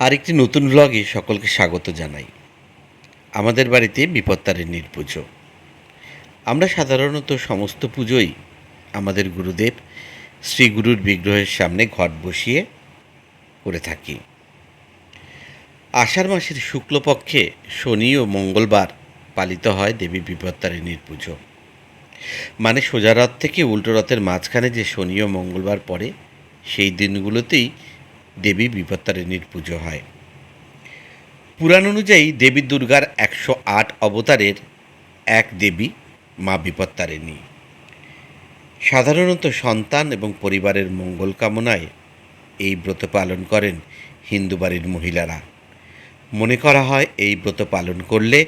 আরেকটি নতুন ব্লগে সকলকে স্বাগত জানাই। আমাদের বাড়িতে বিপত্তারিণীর পুজো। আমরা সাধারণত সমস্ত পুজোই আমাদের গুরুদেব শ্রী গুরুর বিগ্রহের সামনে ঘট বসিয়ে করে থাকি। আষাঢ় মাসের শুক্লপক্ষে শনি ও মঙ্গলবার পালিত হয় দেবী বিপত্তারিণীর পুজো। মানে সোজা রথ থেকে উল্টো রথের মাঝখানে যে শনি ও মঙ্গলবার পড়ে সেই দিনগুলোতেই দেবী বিপত্তারিণীর পুজো হয়। পুরাণ অনুযায়ী দেবী দুর্গার 108 অবতারের এক দেবী মা বিপত্তারিণী। সাধারণত সন্তান এবং পরিবারের মঙ্গল কামনায় এই ব্রত পালন করেন হিন্দু বাড়ির মহিলারা। মনে করা হয় এই ব্রত পালন করলে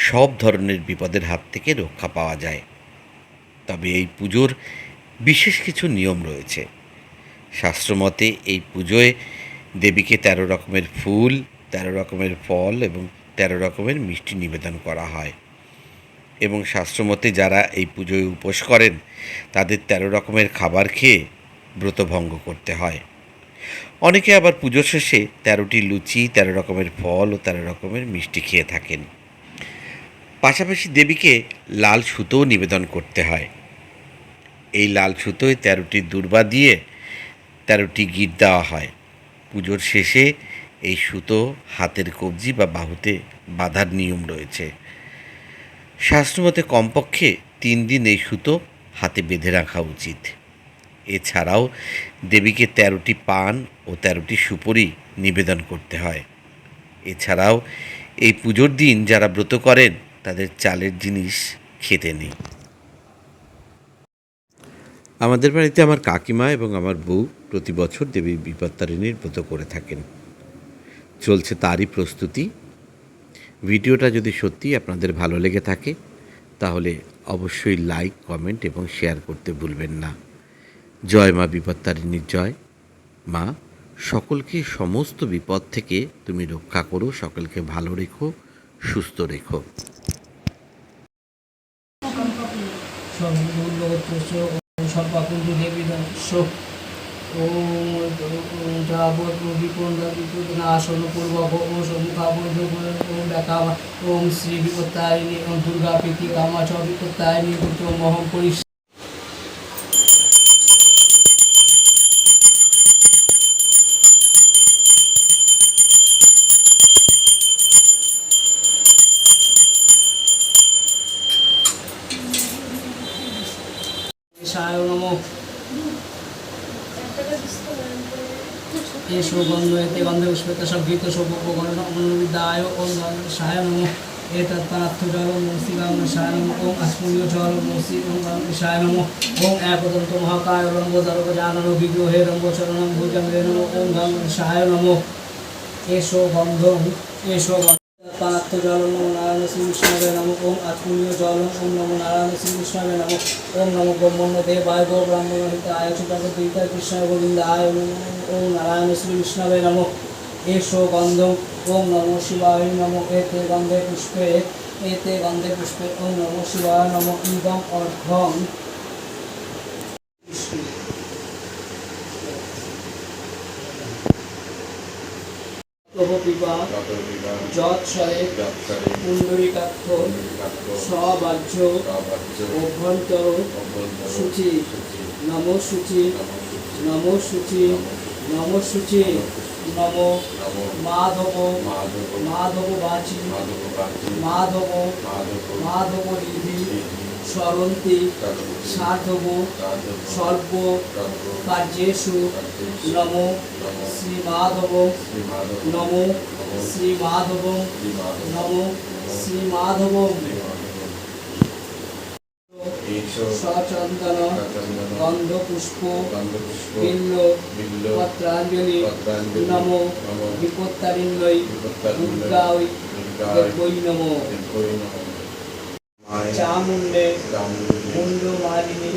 সব ধরনের বিপদের হাত থেকে রক্ষা পাওয়া যায়। তবে এই পুজোর বিশেষ কিছু নিয়ম রয়েছে। শাস্ত্রমতে এই পুজোয় দেবীকে 13 রকমের ফুল, 13 রকমের ফল এবং 13 রকমের মিষ্টি নিবেদন করা হয় এবং শাস্ত্রমতে যারা এই পুজোয় উপোস করেন তাদের 13 রকমের খাবার খেয়ে ব্রতভঙ্গ করতে হয়। অনেকে আবার পুজো শেষে 13টি লুচি, 13 রকমের ফল ও 13 রকমের মিষ্টি খেয়ে থাকেন। পাশাপাশি দেবীকে লাল সুতোও নিবেদন করতে হয়। এই লাল সুতোয় 13টি দূর্বা দিয়ে 13টি গিট দেওয়া হয়। পুজোর শেষে এই সুতো হাতের কবজি বা বাহুতে বাঁধার নিয়ম রয়েছে। শাস্ত্রমতে কমপক্ষে 3 দিন এই সুতো হাতে বেঁধে রাখা উচিত। এছাড়াও দেবীকে 13টি পান ও 13টি সুপারি নিবেদন করতে হয়। এছাড়াও এই পুজোর দিন যারা ব্রত করেন তাদের চালের জিনিস খেতে নেই। আমাদের বাড়িতে আমার কাকিমা এবং আমার বউ প্রতি বছর দেবী বিপত্তারিণীর ব্রত করে থাকেন। চলছে তারই প্রস্তুতি। ভিডিওটা যদি সত্যি আপনাদের ভালো লেগে থাকে তাহলে অবশ্যই লাইক, কমেন্ট এবং শেয়ার করতে ভুলবেন না। জয় মা বিপত্তারিণীর জয়। মা, সকলকে সমস্ত বিপদ থেকে তুমি রক্ষা করো, সকলকে ভালো রেখো, সুস্থ রেখো। সর্বাকুণ্ড দেবী আসন পূর্ব দেখা ওম শ্রী বিপত্তারিণী দুর্গা প্রীতি কামা চ বিপত্তারিণী মহম পরি। এসো গন্ধ এতে গন্ধে পুষ্পেতে সঙ্গীত সৌভগণবিদ্যায় ওম সায় নম এতৎপরার্থ জল শ্রীরাম সায় নম ওম আসমীয় জল শ্রী ওম সায় নম ওম একদন্ত মহাকায় রঙ্গ সর্বজানন বিগ্রহে রঙ্গচরণম ভুজঙ্গে নম ওম গং সায় নম এসো গন্ধ এসো পার্থ জল নমো নারায়ণ শ্রী বিষ্ণবে নম ওম আত্মীয় জল ওম নমো নারায়ণ শ্রী বিষ্ণবে নম ওম নমো ব্রহ্মণ্য দেবায় গো ব্রাহ্মণ হিতায় সুতগীতা কৃষ্ণ গোবিন্দায় ওম নারায়ণ শ্রী বিষ্ণবে নম এসো গন্ধম ওম নমো শিবায় নম এতে গন্ধে পুষ্পে ওম নমো শিবায় নম ইদম অর্ঘম যৎসরে পুণ্ডরীকাক্ষ সবাহ্য অভ্যন্তর শুচি নমো শুচি নমো শুচি নমো শুচি নমো মাধব মাধব বাচি মাধব মাধব রিধি স্মরন্তি সাধব সর্ব কার্যেষু নমো শ্রী মাধব নমো শ্রী মাধব নমো শ্রী মাধব সচন্দন গন্ধ পুষ্প বিল্ল পত্রাঞ্জলি নমো বিপত্তারিণ্যই দুর্গাই দেবৈ নমো চামুণ্ডে মুণ্ডমালিনী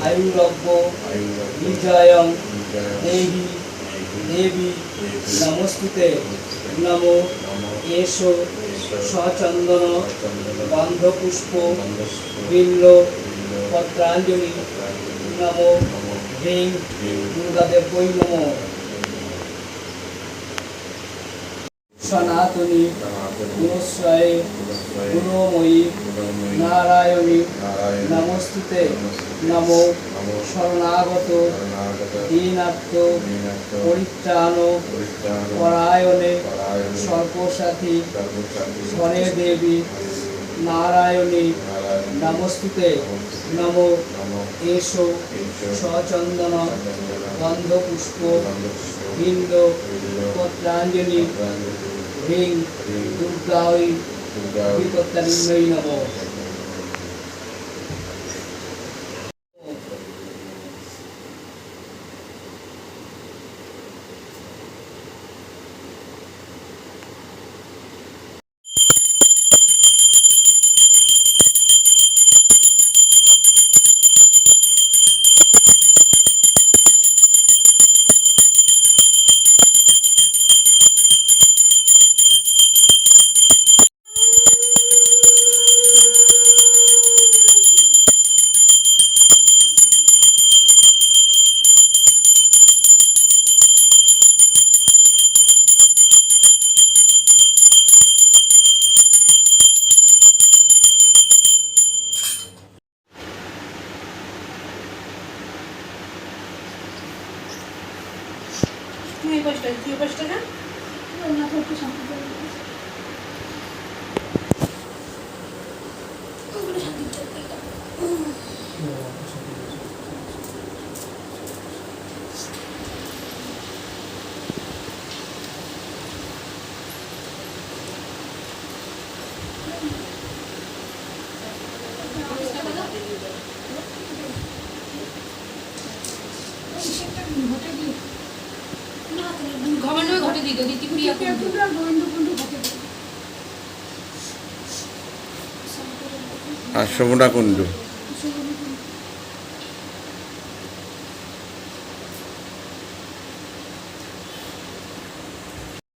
আয়ুরগ্য বিজয়ং দেহি দেবী নমস্তুতে নমো এসো সচন্দন গন্ধপুষ্প বিল্ল পত্রাঞ্জলি নমো হ্রিং দুর্গাদেবৈ নমো। সনাতনী গুণশ্রয়ে গুণময়ী নারায়ণী নমস্তুতে নমো শরণাগত দীনার্থ পরিত্রাণ পরায়ণে সর্বসাথী স্বরে দেবী নারায়ণী নমস্তুতে নমো এসো সচন্দন গন্ধপুষ্প হিন্দ পত্রাঞ্জলি হ্রিং দুর্গাই বিপত্তারিণ্যই নমঃ। তুই বসটা না ঘমানো ঘটে দিত দিতি কুড়িয়া আর শোভনা কুণ্ডু।